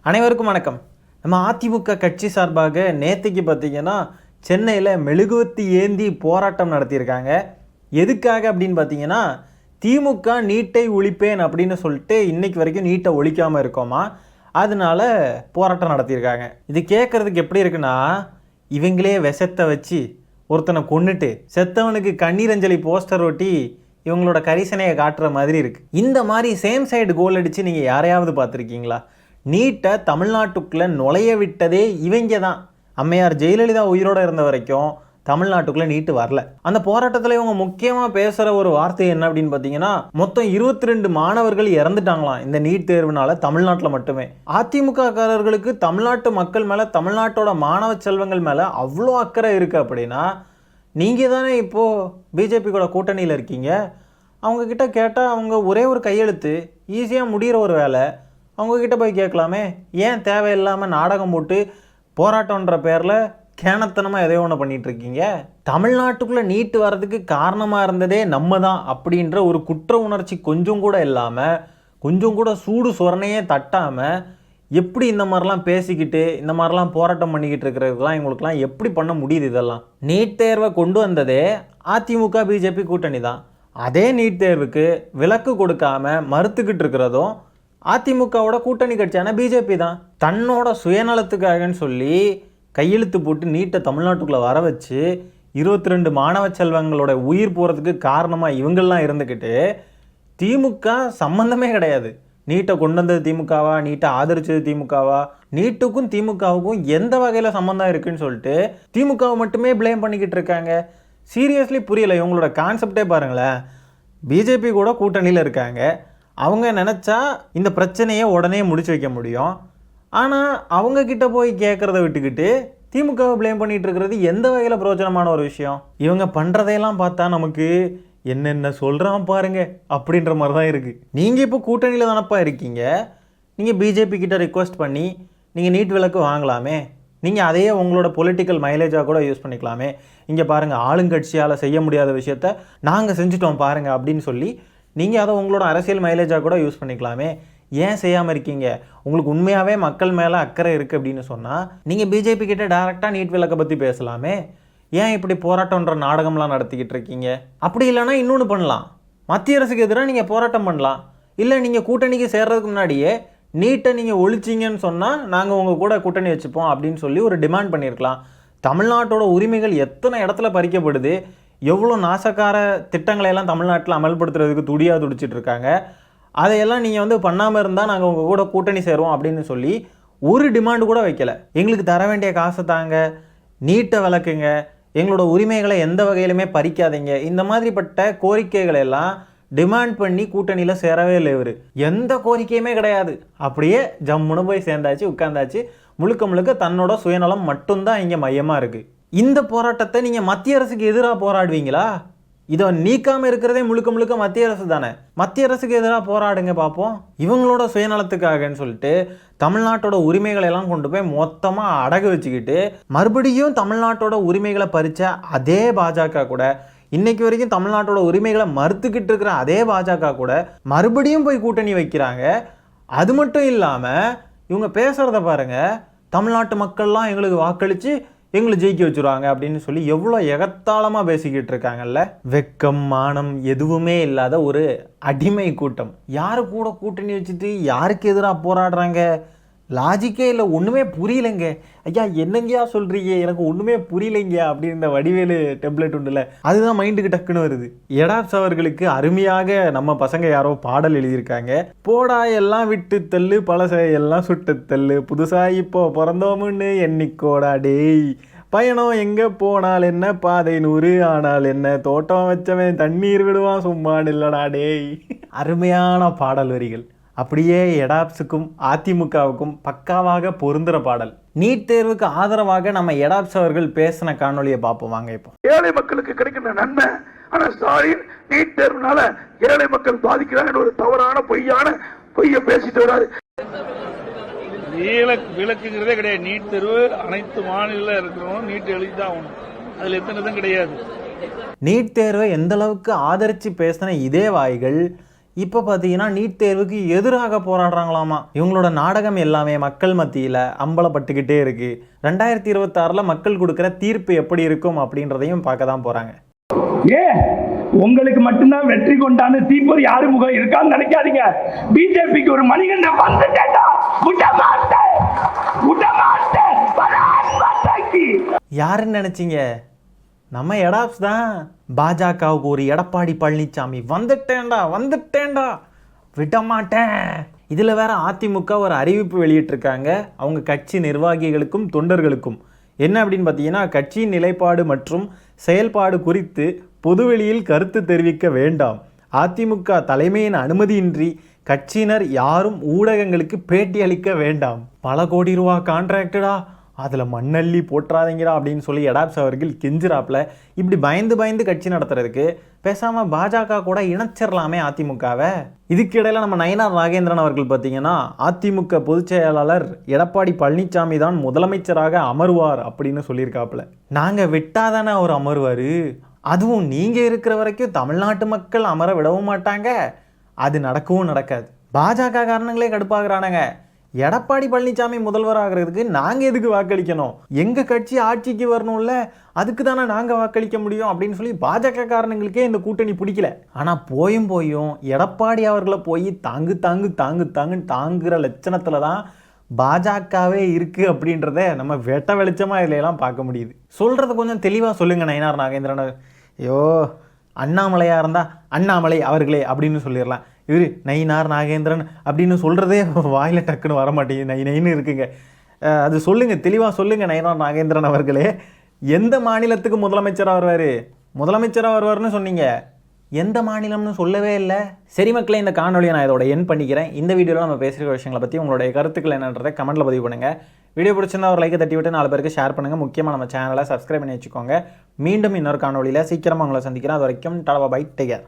அனைவருக்கும் வணக்கம். நம்ம அதிமுக கட்சி சார்பாக நேற்றுக்கு பார்த்தீங்கன்னா சென்னையில் மெழுகுவத்தி ஏந்தி போராட்டம் நடத்தியிருக்காங்க. எதுக்காக அப்படின்னு பார்த்தீங்கன்னா, திமுக நீட்டை ஒழிப்பேன் அப்படின்னு சொல்லிட்டு இன்னைக்கு வரைக்கும் நீட்டை ஒழிக்காமல் இருக்கோமா, அதனால போராட்டம் நடத்தியிருக்காங்க. இது கேட்குறதுக்கு எப்படி இருக்குன்னா, இவங்களே விஷத்தை வச்சு ஒருத்தனை கொன்னுட்டு செத்தவனுக்கு கண்ணீரஞ்சலி போஸ்டர் ஒட்டி இவங்களோட கரிசனையை காட்டுற மாதிரி இருக்குது. இந்த மாதிரி சேம் சைடு கோல் அடித்து நீங்கள் யாரையாவது பார்த்துருக்கீங்களா? நீட்டை தமிழ்நாட்டுக்குள்ளே நுழைய விட்டதே இவங்க தான். அம்மையார் ஜெயலலிதா உயிரோடு இருந்த வரைக்கும் தமிழ்நாட்டுக்குள்ளே நீட்டு வரல. அந்த போராட்டத்தில் இவங்க முக்கியமாக பேசுகிற ஒரு வார்த்தை என்ன அப்படின்னு பார்த்தீங்கன்னா, மொத்தம் 22 மாணவர்கள் இறந்துட்டாங்களாம் இந்த நீட் தேர்வுனால தமிழ்நாட்டில் மட்டுமே. அதிமுக காரர்களுக்கு தமிழ்நாட்டு மக்கள் மேலே, தமிழ்நாட்டோட மாணவ செல்வங்கள் மேலே அவ்வளோ அக்கறை இருக்குது அப்படின்னா, நீங்கள் தானே இப்போது பிஜேபி கூட கூட்டணியில் இருக்கீங்க. அவங்கக்கிட்ட கேட்டால் அவங்க ஒரே ஒரு கையெழுத்து ஈஸியாக முடிகிற ஒரு வேலை. அவங்கக்கிட்ட போய் கேட்கலாமே, ஏன் தேவையில்லாமல் நாடகம் போட்டு போராட்டன்ற பேரில் கேனத்தனமாக எதையோ ஒன்று பண்ணிகிட்ருக்கீங்க. தமிழ்நாட்டுக்குள்ளே நீட்டு வர்றதுக்கு காரணமாக இருந்ததே நம்ம தான் அப்படின்ற ஒரு குற்ற உணர்ச்சி கொஞ்சம் கூட இல்லாமல், கொஞ்சம் கூட சூடு சொரணையே தட்டாமல், எப்படி இந்த மாதிரிலாம் பேசிக்கிட்டு இந்த மாதிரிலாம் போராட்டம் பண்ணிக்கிட்டு இருக்கிறதுக்கெலாம் இவங்களுக்குலாம் எப்படி பண்ண முடியுது? இதெல்லாம் நீட் தேர்வை கொண்டு வந்ததே அதிமுக பிஜேபி கூட்டணி தான். அதே நீட் தேர்வுக்கு விலக்கு கொடுக்காம மறுத்துக்கிட்டு இருக்கிறதும் அதிமுகவோட கூட்டணி கட்சியான பிஜேபி தான். தன்னோட சுயநலத்துக்காகன்னு சொல்லி கையெழுத்து போட்டு நீட்டை தமிழ்நாட்டுக்குள்ளே வர வச்சு 22 மாணவ செல்வங்களோட உயிர் போகிறதுக்கு காரணமாக இவங்கெல்லாம் இருந்துக்கிட்டு, திமுக சம்பந்தமே கிடையாது. நீட்டை கொண்டு வந்தது திமுகவா, நீட்டை ஆதரிச்சது திமுகவா, நீட்டுக்கும் திமுகவுக்கும் எந்த வகையில் சம்மந்தம் இருக்குன்னு சொல்லிட்டு திமுகவை மட்டுமே ப்ளேம் பண்ணிக்கிட்டு இருக்காங்க. சீரியஸ்லி புரியலை இவங்களோட கான்செப்டே. பாருங்களேன், பிஜேபி கூட கூட்டணியில் இருக்காங்க. அவங்க நினச்சா இந்த பிரச்சனையை உடனே முடிச்சு வைக்க முடியும். ஆனால் அவங்கக்கிட்ட போய் கேட்குறத விட்டுக்கிட்டு திமுகவை ப்ளேம் பண்ணிகிட்டு இருக்கிறது எந்த வகையில் பிரயோஜனமான ஒரு விஷயம்? இவங்க பண்ணுறதையெல்லாம் பார்த்தா நமக்கு என்னென்ன சொல்கிறான் பாருங்க அப்படின்ற மாதிரி தான் இருக்குது. நீங்கள் இப்போ கூட்டணியில் தானப்பா இருக்கீங்க. நீங்கள் பிஜேபி கிட்ட ரிக்வெஸ்ட் பண்ணி நீங்கள் நீட் விலக்கு வாங்கலாமே. நீங்கள் அதையே உங்களோட பொலிட்டிக்கல் மைலேஜாக கூட யூஸ் பண்ணிக்கலாமே. இங்கே பாருங்கள், ஆளுங்கட்சியால் செய்ய முடியாத விஷயத்த நாங்கள் செஞ்சுட்டோம் பாருங்கள் அப்படின்னு சொல்லி நீங்கள் அதை உங்களோட அரசியல் மைலேஜாக கூட யூஸ் பண்ணிக்கலாமே. ஏன் செய்யாமல் இருக்கீங்க? உங்களுக்கு உண்மையாகவே மக்கள் மேலே அக்கறை இருக்குது அப்படின்னு சொன்னால் நீங்கள் பிஜேபி கிட்ட டைரெக்டாக நீட் விலக்கை பற்றி பேசலாமே. ஏன் இப்படி போராட்டம்ன்ற நாடகம்லாம் நடத்திக்கிட்டு இருக்கீங்க? அப்படி இல்லைனா இன்னொன்று பண்ணலாம், மத்திய அரசுக்கு எதிராக நீங்கள் போராட்டம் பண்ணலாம். இல்லை நீங்கள் கூட்டணிக்கு சேர்றதுக்கு முன்னாடியே நீட்டை நீங்கள் ஒழிச்சிங்கன்னு சொன்னால் நாங்கள் உங்கள் கூட கூட்டணி வச்சுப்போம் அப்படின்னு சொல்லி ஒரு டிமாண்ட் பண்ணியிருக்கலாம். தமிழ்நாட்டோட உரிமைகள் எத்தனை இடத்துல பறிக்கப்படுது, எவ்வளோ நாசக்கார திட்டங்களையெல்லாம் தமிழ்நாட்டில் அமல்படுத்துறதுக்கு துடிச்சிட்டு இருக்காங்க. அதையெல்லாம் நீங்கள் பண்ணாமல் இருந்தால் நாங்கள் உங்கள் கூட கூட்டணி சேருவோம் அப்படின்னு சொல்லி ஒரு டிமாண்டு கூட வைக்கலை. எங்களுக்கு தர வேண்டிய காசை தாங்க, நீட்டை விளக்குங்க, எங்களோட உரிமைகளை எந்த வகையிலுமே பறிக்காதீங்க, இந்த மாதிரிப்பட்ட கோரிக்கைகளை எல்லாம் டிமாண்ட் பண்ணி கூட்டணியில் சேரவே இல்லை. இவர் எந்த கோரிக்கையுமே கிடையாது, அப்படியே ஜம்முன்னு போய் சேர்ந்தாச்சு, உட்கார்ந்தாச்சு. முழுக்க முழுக்க தன்னோட சுயநலம் மட்டும்தான் இங்கே மையமாக இருக்குது. இந்த போராட்டத்தை நீங்கள் மத்திய அரசுக்கு எதிராக போராடுவீங்களா? இதை நீக்காமல் இருக்கிறதே முழுக்க முழுக்க மத்திய அரசு தானே. மத்திய அரசுக்கு எதிராக போராடுங்க பார்ப்போம். இவங்களோட சுயநலத்துக்காகன்னு சொல்லிட்டு தமிழ்நாட்டோட உரிமைகளை எல்லாம் கொண்டு போய் மொத்தமாக அடகு வச்சுக்கிட்டு மறுபடியும் தமிழ்நாட்டோட உரிமைகளை பறித்த அதே பாஜக கூட, இன்னைக்கு வரைக்கும் தமிழ்நாட்டோட உரிமைகளை மறுத்துக்கிட்டு இருக்கிற அதே பாஜக கூட மறுபடியும் போய் கூட்டணி வைக்கிறாங்க. அது மட்டும் இல்லாமல் இவங்க பேசுகிறத பாருங்கள், தமிழ்நாட்டு மக்கள்லாம் எங்களுக்கு வாக்களித்து எங்களை ஜெயிக்க வச்சுருவாங்க அப்படின்னு சொல்லி எவ்வளோ எகத்தாளமாக பேசிக்கிட்டு இருக்காங்கல்ல. வெக்கம் மானம் எதுவுமே இல்லாத ஒரு அடிமை கூட்டம். யாரு கூட கூட்டணி வச்சுட்டு யாருக்கு எதிராக போராடுறாங்க? லாஜிக்கே இல்லை, ஒன்றுமே புரியலைங்க. ஐயா என்னங்கயா சொல்கிறீங்க, எனக்கு ஒன்றுமே புரியலைங்க அப்படின்னு இந்த வடிவேலு டெம்ப்ளேட் உண்டுல, அதுதான் மைண்டுக்கு டக்குன்னு வருது. எடாப்ஸ் அவர்களுக்கு அருமையாக நம்ம பசங்க யாரோ பாடல் எழுதியிருக்காங்க. போடா எல்லாம் விட்டு தள்ளு, பழச எல்லாம் சுட்டு தள்ளு, புதுசாக இப்போ பிறந்தோமுன்னு எண்ணிக்கோடா டேய், பயணம் எங்கே போனால் என்ன, பாதை 100 ஆனால் என்ன, தோட்டம் வச்சவன் தண்ணீர் விடுவான் சும்மா இல்லடா டேய். அருமையான பாடல் வரிகள். அப்படியே எடாப்ஸுக்கும் அதிமுகவுக்கும் பக்காவாக பொருந்துற பாடல். நீட் தேர்வுக்கு ஆதரவாக நம்ம எடாப்ஸ் அவர்கள் பேசின காணொலியை பார்ப்போம் வாங்க. இப்போ ஏழை மக்களுக்கு கிடைக்கின்ற நன்மை, ஆனா ஸ்டாலின் நீட் தேர்வுனால ஏழை மக்கள் பாதிக்கிறாங்க ஒரு தவறான பொய்ய பேசிட்டு வராரு. விலக்குங்கிறதே கிடையாது. நீட் தேர்வு அனைத்து மாநில இருக்கிறவங்க நீட் எழுதிதான் ஆகணும், அதுல எத்தனை கிடையாது. நீட் தேர்வை எந்த அளவுக்கு ஆதரிச்சு பேசின இதே வாய்கள் இப்போ பார்த்தீங்கன்னா நீட் தேர்வுக்கு எதிராக போராடுறாங்களாமா. இவங்களோட நாடகம் எல்லாமே மக்கள் மத்தியில் அம்பலப்பட்டுக்கிட்டே இருக்கு. 2026 மக்கள் கொடுக்குற தீர்ப்பு எப்படி இருக்கும் அப்படின்றதையும் பார்க்க தான் போறாங்க. உங்களுக்கு மட்டும்தான் வெற்றி கொண்டான்னு தீப்பொறி ஆறுமுகம் இருக்கான்னு நினைக்காதீங்க. பிஜேபிக்கு ஒரு மணிகண்ட வந்துட்டேன்டா, யாருன்னு நினைச்சீங்க? நம்ம எடாப்ஸ் தான். பாஜகவுக்கு ஒரு எடப்பாடி பழனிசாமி வந்துட்டேன்டா விட மாட்டேன். இதில் வேற அதிமுக ஒரு அறிவிப்பு வெளியிட்டிருக்காங்க அவங்க கட்சி நிர்வாகிகளுக்கும் தொண்டர்களுக்கும். என்ன அப்படின்னு பார்த்தீங்கன்னா, கட்சியின் நிலைப்பாடு மற்றும் செயல்பாடு குறித்து பொதுவெளியில் கருத்து தெரிவிக்க வேண்டாம். அதிமுக தலைமையின் அனுமதியின்றி கட்சியினர் யாரும் ஊடகங்களுக்கு பேட்டி அளிக்க வேண்டாம். பல கோடி ரூபா கான்ட்ராக்டடா, அதில் மண்ணள்ளி போட்டுறாதீங்கடா அப்படின்னு சொல்லி எடாப்ஸ் அவர்கள் கெஞ்சிராப்பில். இப்படி பயந்து கட்சி நடத்துறதுக்கு பேசாமல் பாஜக கூட இணைச்சிடலாமே அதிமுகவை. இதுக்கிடையில் நம்ம நயினார் நாகேந்திரன் அவர்கள் பார்த்தீங்கன்னா, அதிமுக பொதுச் செயலாளர் எடப்பாடி பழனிசாமி தான் முதலமைச்சராக அமர்வார் அப்படின்னு சொல்லியிருக்காப்புல. நாங்கள் விட்டாதானே அவர் அமர்வார், அதுவும் நீங்கள் இருக்கிற வரைக்கும் தமிழ்நாட்டு மக்கள் அமர விடவும் மாட்டாங்க, அது நடக்கவும் நடக்காது. பாஜக காரணங்களே கடுப்பாகிறானுங்க. எடப்பாடி பழனிசாமி முதல்வர் ஆகிறதுக்கு நாங்கள் எதுக்கு வாக்களிக்கணும்? எங்கள் கட்சி ஆட்சிக்கு வரணும்ல, அதுக்கு தானே நாங்கள் வாக்களிக்க முடியும் அப்படின்னு சொல்லி பாஜக காரணங்களுக்கே இந்த கூட்டணி பிடிக்கல. ஆனால் போயும் எடப்பாடி அவர்களை போய் தாங்குற லட்சணத்தில் தான் பாஜகவே இருக்குது அப்படின்றத நம்ம வெட்ட வெளிச்சமாக இதிலெல்லாம் பார்க்க முடியுது. சொல்கிறத கொஞ்சம் தெளிவாக சொல்லுங்கள் நயினார் நாகேந்திரன். ஐயோ, அண்ணாமலையாக இருந்தால் அண்ணாமலை அவர்களே அப்படின்னு சொல்லிடலாம். இவர் நயினார் நாகேந்திரன் அப்படின்னு சொல்கிறதே வாயில் டக்குன்னு வர மாட்டேங்குது, நைன்னு இருக்குங்க. அது சொல்லுங்கள், தெளிவாக சொல்லுங்கள் நயினார் நாகேந்திரன் அவர்களே. எந்த மாநிலத்துக்கு முதலமைச்சராக வருவார்னு சொன்னீங்க, எந்த மாநிலம்னு சொல்லவே இல்லை. சரி மக்களே, இந்த காணொலியை நான் இதோட என் பண்ணிக்கிறேன். இந்த வீடியோவில் நம்ம பேசுகிற விஷயங்களை பற்றி உங்களுடைய கருத்துக்கள் என்னன்றதை கமெண்ட்டில் பதிவு பண்ணுங்கள். வீடியோ பிடிச்சிருந்தா ஒரு லைக்கை தட்டி விட்டு 4 பேருக்கு ஷேர் பண்ணுங்கள். முக்கியமாக நம்ம சேனலை சப்ஸ்கிரைப் பண்ணி வச்சுக்கோங்க. மீண்டும் இன்னொரு காணொலியில் சீக்கிரமாக உங்களை சந்திக்கிறேன். அது வரைக்கும் டாடா பை, டேக் கேர்.